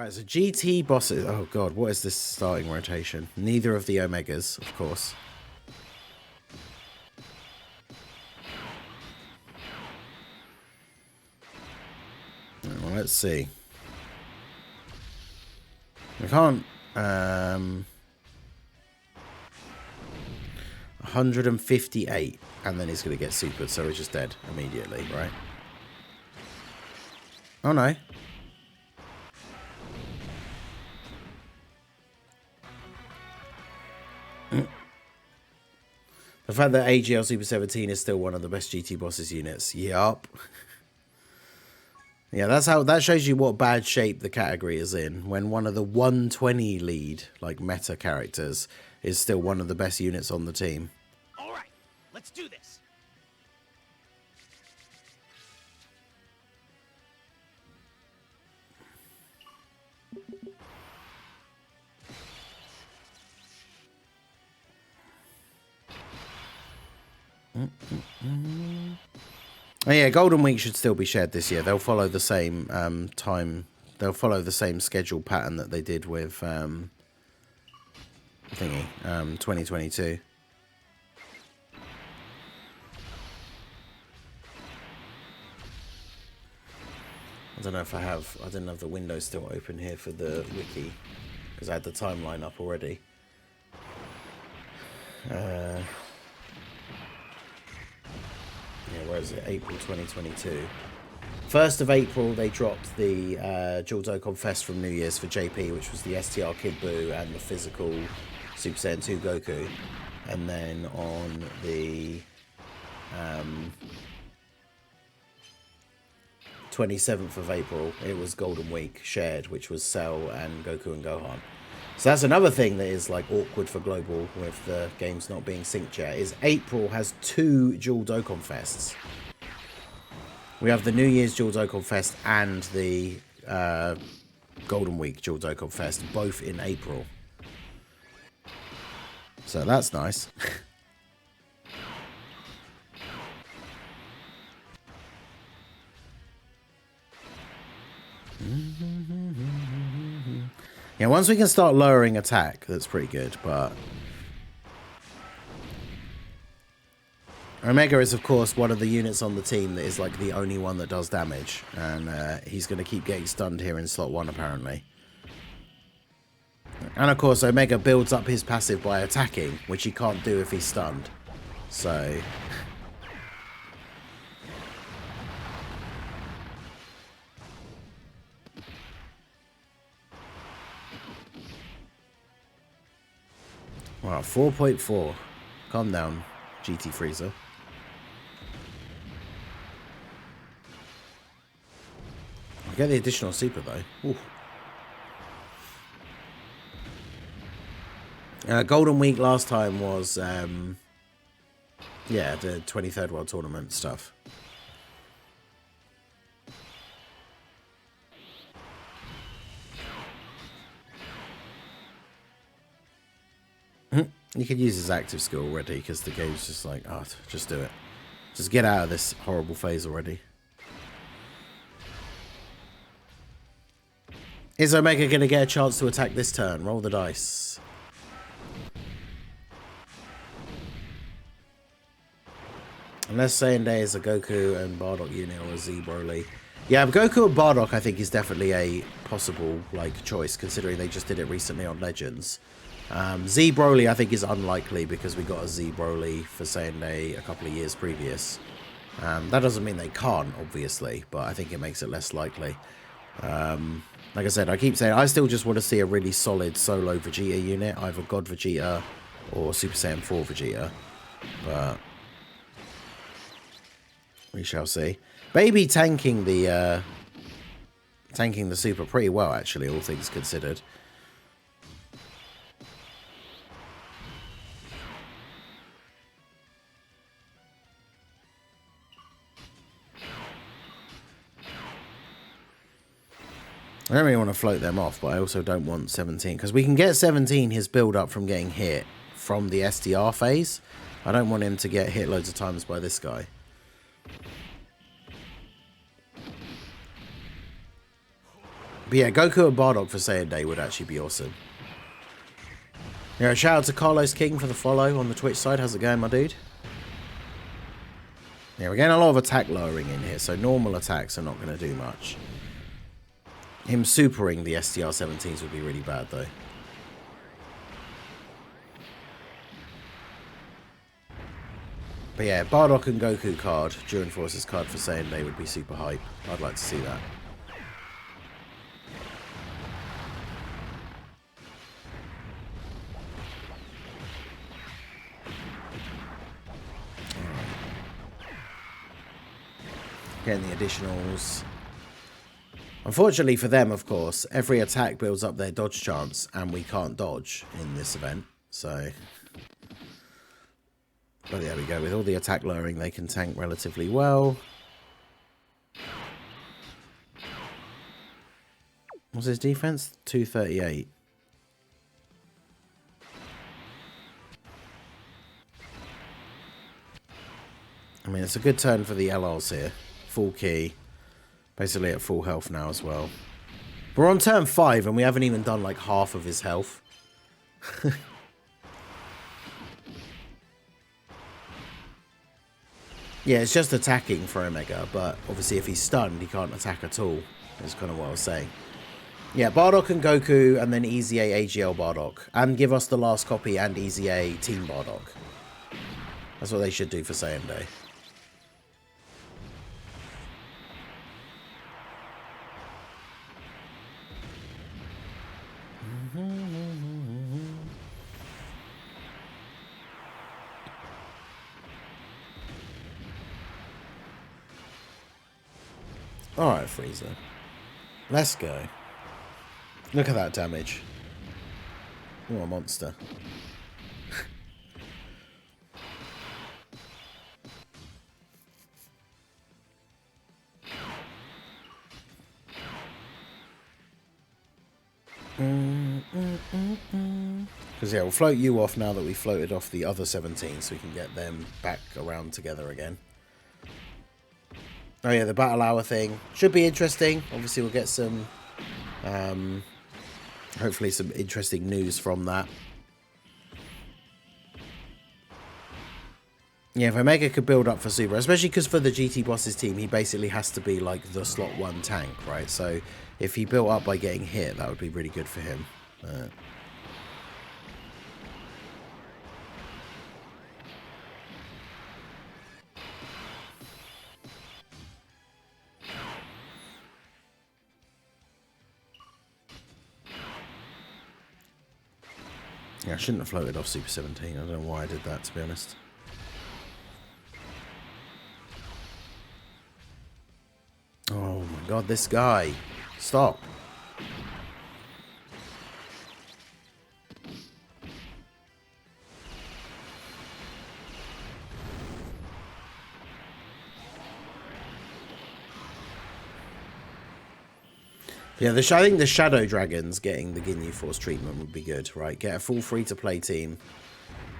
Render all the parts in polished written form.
Right, so GT bosses. Oh god, what is this starting rotation? Neither of the Omegas, of course. Well, let's see. We can't. 158, and then he's going to get supered, so he's just dead immediately, right? Oh no. The fact that AGL Super 17 is still one of the best GT bosses units. Yup. Yeah, that shows you what bad shape the category is in. When one of the 120 lead, like meta characters, is still one of the best units on the team. All right, let's do this. Oh yeah, Golden Week should still be shared this year. They'll follow the same time. They'll follow the same schedule pattern that they did with thingy 2022. I don't know if I didn't have the window still open here for the wiki because I had the timeline up already. Yeah, where is it? April 2022. 1st of April, they dropped the Dual Dokkan Fest from New Year's for JP, which was the STR Kid Buu and the physical Super Saiyan 2 Goku. And then on the 27th of April, it was Golden Week shared, which was Cell and Goku and Gohan. So that's another thing that is like awkward for global with the games not being synced yet, is April has 2 Dual Dokkan Fests. We have the New Year's Dual Dokkan Fest and the Golden Week Dual Dokkan Fest, both in April. So that's nice. Yeah, once we can start lowering attack, that's pretty good, but Omega is, of course, one of the units on the team that is, like, the only one that does damage, and he's going to keep getting stunned here in slot 1, apparently. And, of course, Omega builds up his passive by attacking, which he can't do if he's stunned. So wow, 4.4. Calm down, GT Freezer. I get the additional super, though. Ooh. Golden Week last time was, yeah, the 23rd World Tournament stuff. You could use his active skill already because the game's just like, oh, just do it. Just get out of this horrible phase already. Is Omega going to get a chance to attack this turn? Roll the dice. Unless Saiyan is a Goku and Bardock unit or a Z Broly. Yeah, Goku and Bardock I think is definitely a possible like choice considering they just did it recently on Legends. Z Broly I think is unlikely because we got a Z Broly for Saiyan a couple of years previous. That doesn't mean they can't, obviously, but I think it makes it less likely. Like I said, I keep saying I still just want to see a really solid solo Vegeta unit, either God Vegeta or Super Saiyan 4 Vegeta. But we shall see. Baby tanking the super pretty well, actually, all things considered. I don't really want to float them off, but I also don't want 17. Because we can get 17 his build-up from getting hit from the SDR phase. I don't want him to get hit loads of times by this guy. But yeah, Goku and Bardock for Saiyan Day would actually be awesome. Yeah, shout out to Carlos King for the follow on the Twitch side. How's it going, my dude? Yeah, we're getting a lot of attack lowering in here, so normal attacks are not going to do much. Him supering the STR-17s would be really bad, though. But yeah, Bardock and Goku card, During Forces card for Saiyan Day would be super hype. I'd like to see that. Getting the additionals. Unfortunately for them, of course, every attack builds up their dodge chance, and we can't dodge in this event, so... But there we go. With all the attack lowering, they can tank relatively well. What's his defense? 238. I mean, it's a good turn for the LRs here. Full key. Basically at full health now as well. We're on turn 5 and we haven't even done like half of his health. Yeah, it's just attacking for Omega, but obviously if he's stunned, he can't attack at all. That's kind of what I was saying. Yeah, Bardock and Goku, and then Easy A AGL Bardock. And give us the last copy and Easy A Team Bardock. That's what they should do for Saiyan Day. Alright, Frieza. Let's go. Look at that damage. What a monster. Because yeah, we'll float you off now that we floated off the other 17, so we can get them back around together again. Oh yeah, the battle hour thing should be interesting. Obviously we'll get some hopefully some interesting news from that. Yeah, if Omega could build up for Super, especially because for the GT Bosses team, he basically has to be like the slot 1 tank, right? So if he built up by getting hit, that would be really good for him. Yeah, I shouldn't have floated off Super 17. I don't know why I did that, to be honest. Oh my god, this guy. Stop. Yeah, I think the Shadow Dragons getting the Ginyu Force treatment would be good, right? Get a full free-to-play team.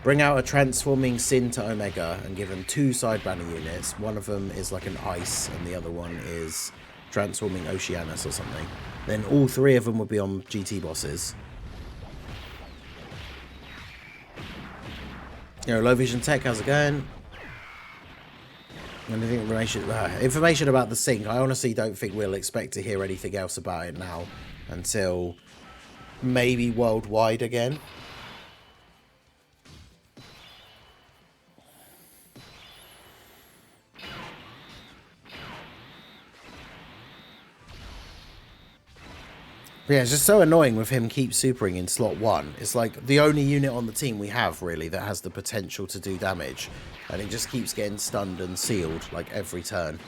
Bring out a transforming Sin to Omega and give them 2 side banner units. One of them is like an ice and the other one is transforming Oceanus or something. Then all 3 of them would be on GT bosses. You know, Low Vision Tech, how's it going? Anything information about the sync, I honestly don't think we'll expect to hear anything else about it now until maybe worldwide again. But yeah, it's just so annoying with him keep supering in slot 1. It's like the only unit on the team we have, really, that has the potential to do damage. And it just keeps getting stunned and sealed, like, every turn.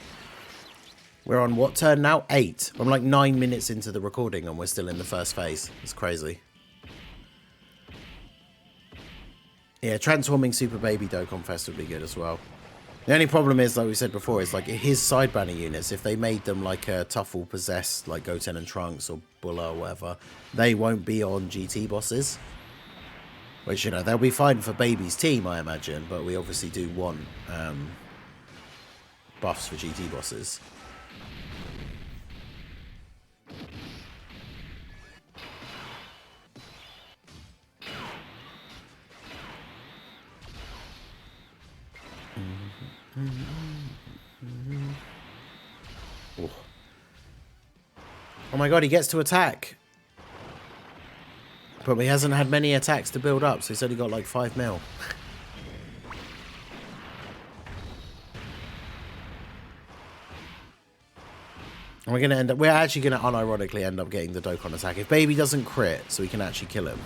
We're on what turn now? 8. I'm like 9 minutes into the recording and we're still in the first phase. It's crazy. Yeah, transforming Super Baby Dokkan Fest would be good as well. The only problem is, like we said before, is like his side banner units, if they made them like a Tuffle possessed, like Goten and Trunks or Bulla or whatever, they won't be on GT bosses. Which, you know, they'll be fine for Baby's team, I imagine, but we obviously do want buffs for GT bosses. Oh. Oh my god, he gets to attack. But he hasn't had many attacks to build up, so he's only got like 5 mil. And we're gonna end up. We're actually gonna unironically end up getting the Dokkan attack if Baby doesn't crit, so we can actually kill him.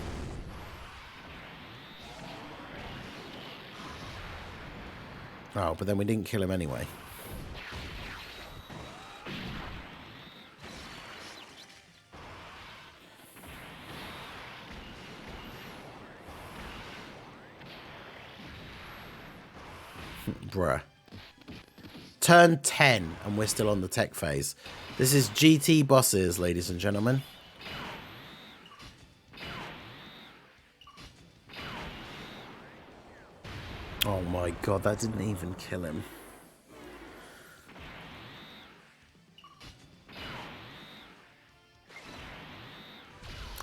Oh, but then we didn't kill him anyway. Bruh. Turn 10, and we're still on the tech phase. This is GT bosses, ladies and gentlemen. Oh my god, that didn't even kill him.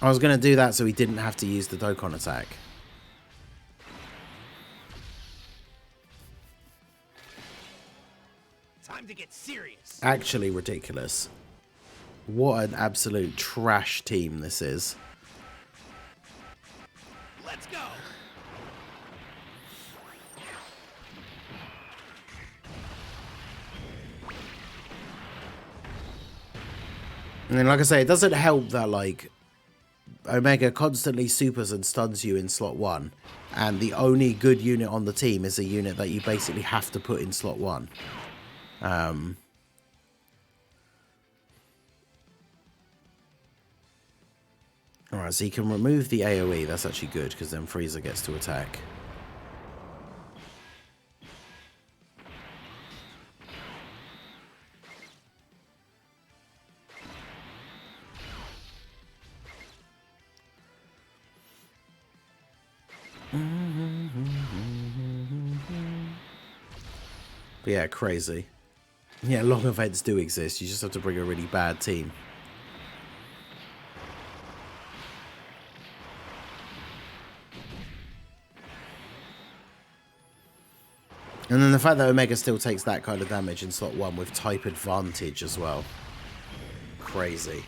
I was going to do that so he didn't have to use the Dokkan attack. Time to get serious. Actually ridiculous. What an absolute trash team this is. Let's go. And then, like I say, it doesn't help that, like, Omega constantly supers and stuns you in slot 1. And the only good unit on the team is a unit that you basically have to put in slot 1. Alright, so you can remove the AoE. That's actually good, because then Frieza gets to attack. But yeah, crazy. Yeah, long events do exist. You just have to bring a really bad team. And then the fact that Omega still takes that kind of damage in slot 1 with type advantage as well. Crazy.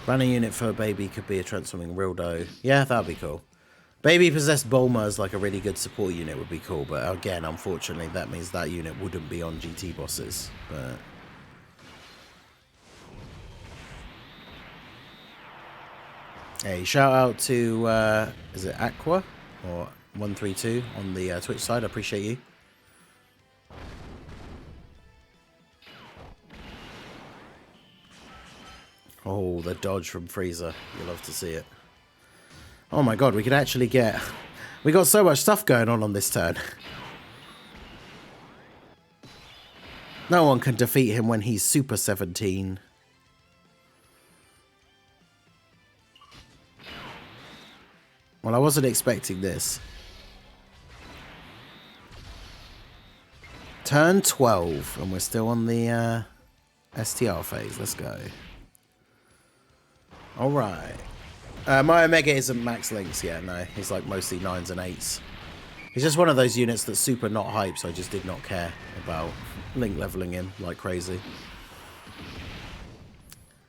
Running unit for Baby could be a transforming Rildo. Yeah, that'd be cool. Baby possessed Bulma as like a really good support unit would be cool, but again, unfortunately, that means that unit wouldn't be on GT bosses. But hey, shout out to is it Aqua or 132 on the Twitch side? I appreciate you. Oh, the dodge from Frieza. You'll love to see it. Oh my god, we could actually get... We got so much stuff going on this turn. No one can defeat him when he's Super 17. Well, I wasn't expecting this. Turn 12, and we're still on the STR phase. Let's go. Alright. My Omega isn't max links yet, no. He's like mostly 9s and 8s. He's just one of those units that's super not hype, so I just did not care about link leveling him like crazy.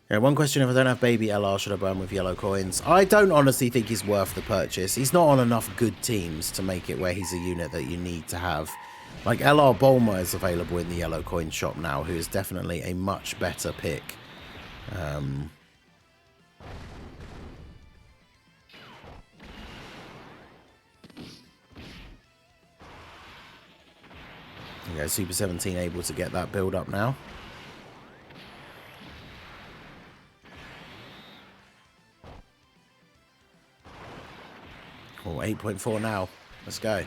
Yeah, one question, if I don't have Baby LR, should I buy him with yellow coins? I don't honestly think he's worth the purchase. He's not on enough good teams to make it where he's a unit that you need to have. Like, LR Bulma is available in the yellow coin shop now, who is definitely a much better pick. Okay, Super 17 able to get that build up now. Oh, 8.4 now. Let's go.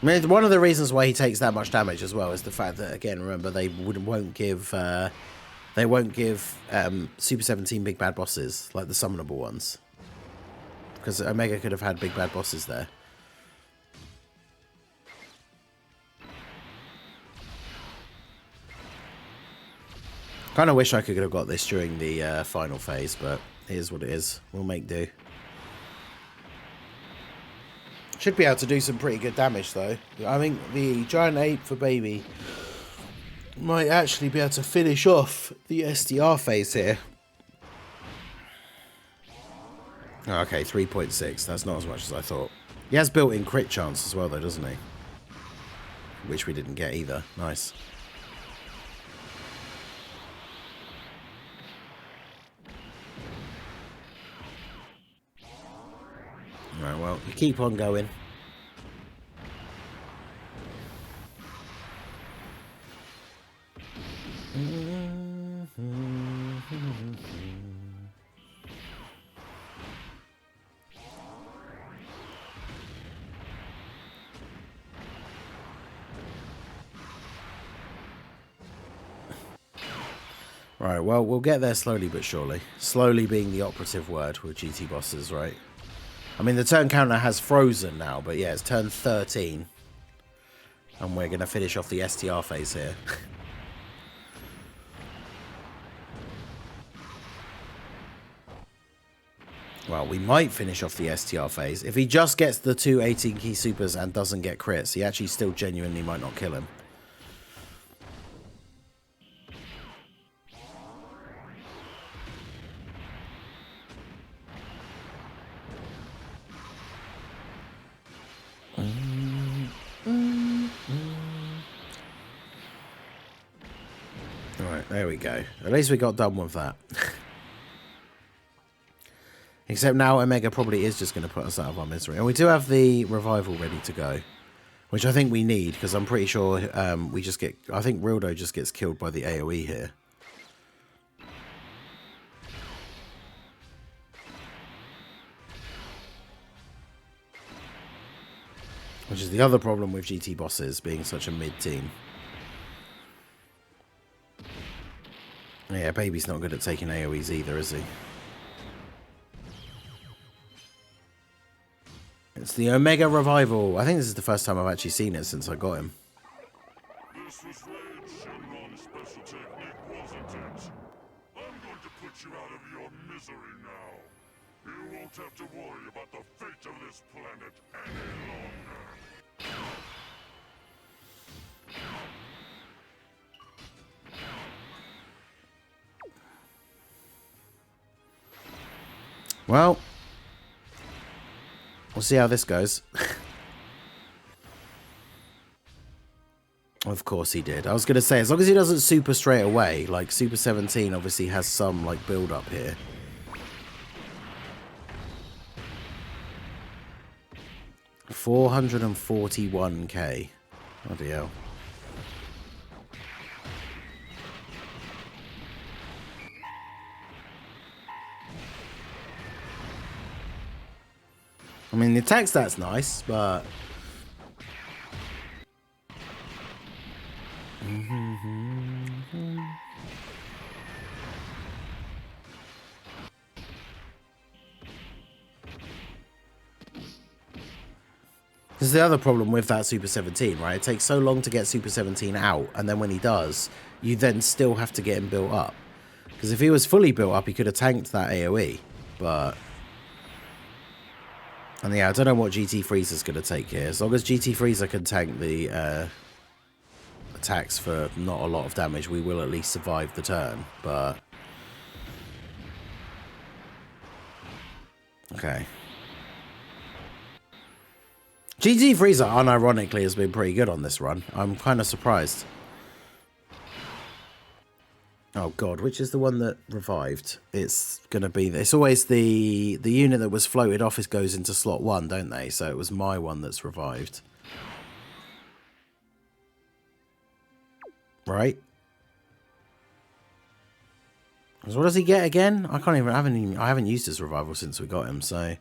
I mean, one of the reasons why he takes that much damage as well is the fact that, again, remember, they won't give Super 17 big bad bosses, like the summonable ones. Because Omega could have had big bad bosses there. Kind of wish I could have got this during the final phase, but it is what it is. We'll make do. Should be able to do some pretty good damage, though. I think the Giant Ape for Baby might actually be able to finish off the SDR phase here. Oh, okay, 3.6. That's not as much as I thought. He has built-in crit chance as well, though, doesn't he? Which we didn't get either. Nice. Right, well, you keep on going. Right, well, we'll get there slowly but surely. Slowly being the operative word with GT bosses, right? I mean, the turn counter has frozen now, but yeah, it's turn 13. And we're going to finish off the STR phase here. Well, we might finish off the STR phase. If he just gets the 2 18-key supers and doesn't get crits, he actually still genuinely might not kill him. Alright, there we go. At least we got done with that. Except now Omega probably is just going to put us out of our misery. And we do have the revival ready to go. Which I think we need, because I'm pretty sure we just get... I think Rildo just gets killed by the AoE here. Which is the other problem with GT bosses being such a mid-team. Yeah, Baby's not good at taking AoEs either, is he? It's the Omega Revival. I think this is the first time I've actually seen it since I got him. This was Raid Shenron's special technique, wasn't it? I'm going to put you out of your misery now. You won't have to worry about the fate of this planet any longer. Well, we'll see how this goes. Of course he did. I was going to say, as long as he doesn't super straight away, like Super 17 obviously has some like build up here. $441k. Bloody hell. I mean, the attack stat's nice, but... This is the other problem with that Super 17, right? It takes so long to get Super 17 out, and then when he does, you then still have to get him built up. Because if he was fully built up, he could have tanked that AoE, but... And yeah, I don't know what GT Freezer's going to take here. As long as GT Freezer can tank the attacks for not a lot of damage, we will at least survive the turn, but... Okay. GT Freezer, unironically, has been pretty good on this run. I'm kind of surprised. Oh god, which is the one that revived? It's gonna be... It's always the unit that was floated off goes into slot 1, don't they? So it was my one that's revived. Right? So what does he get again? I can't even... I haven't used his revival since we got him, so...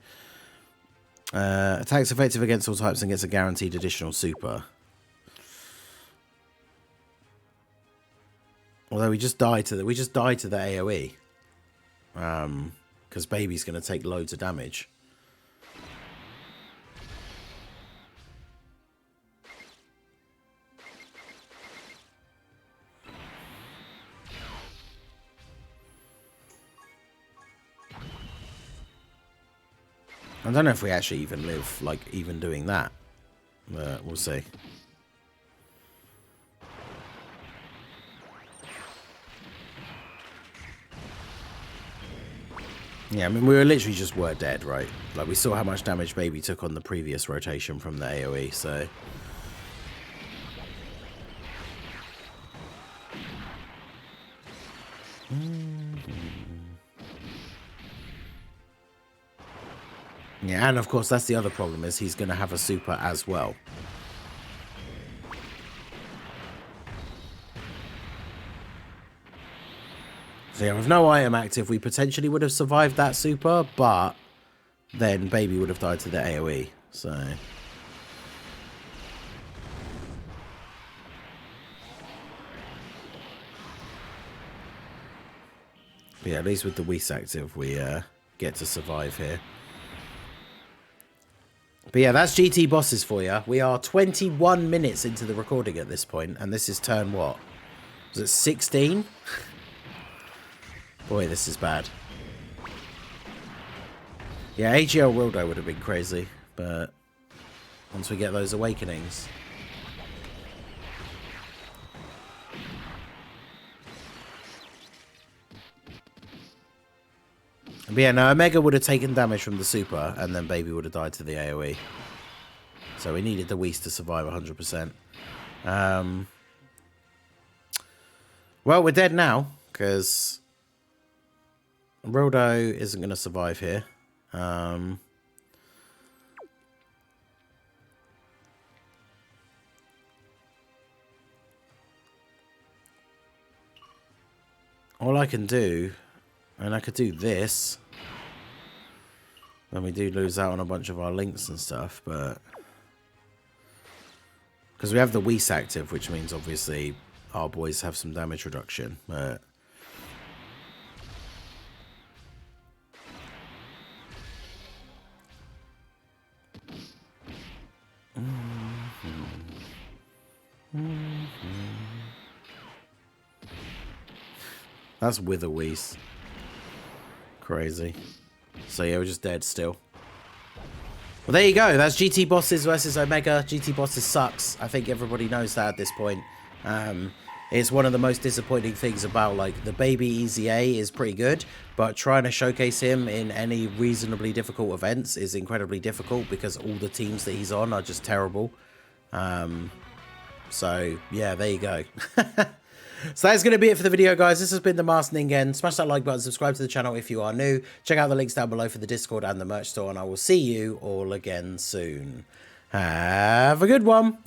Attacks effective against all types and gets a guaranteed additional super. Although we just died to the AoE. Because baby's going to take loads of damage. I don't know if we actually even live, like, even doing that. But we'll see. Yeah, I mean, we were literally just dead, right? Like, we saw how much damage baby took on the previous rotation from the AoE, so... Yeah, and of course, that's the other problem, is he's going to have a super as well. So yeah, with no item active, we potentially would have survived that super, but then baby would have died to the AoE, so... But yeah, at least with the Whis active, we get to survive here. But yeah, that's GT bosses for you. We are 21 minutes into the recording at this point, and this is turn what? Was it 16? Boy, this is bad. Yeah, AGL Wildo would have been crazy, but once we get those awakenings... But yeah, no, Omega would have taken damage from the super, and then baby would have died to the AoE. So we needed the Whis to survive 100%. Well, we're dead now, because Rildo isn't going to survive here. All I can do, and I could do this, then we do lose out on a bunch of our links and stuff, but... Because we have the Whis active, which means obviously our boys have some damage reduction, but... That's with a Whis. Crazy. So yeah, we're just dead still. Well, there you go. That's GT Bosses versus Omega. GT Bosses sucks. I think everybody knows that at this point. It's one of the most disappointing things about, like, the baby Easy A is pretty good, but trying to showcase him in any reasonably difficult events is incredibly difficult because all the teams that he's on are just terrible. So, yeah, there you go. So that's going to be it for the video, guys. This has been The Masked Ningen. Smash that like button, subscribe to the channel if you are new. Check out the links down below for the Discord and the merch store, and I will see you all again soon. Have a good one.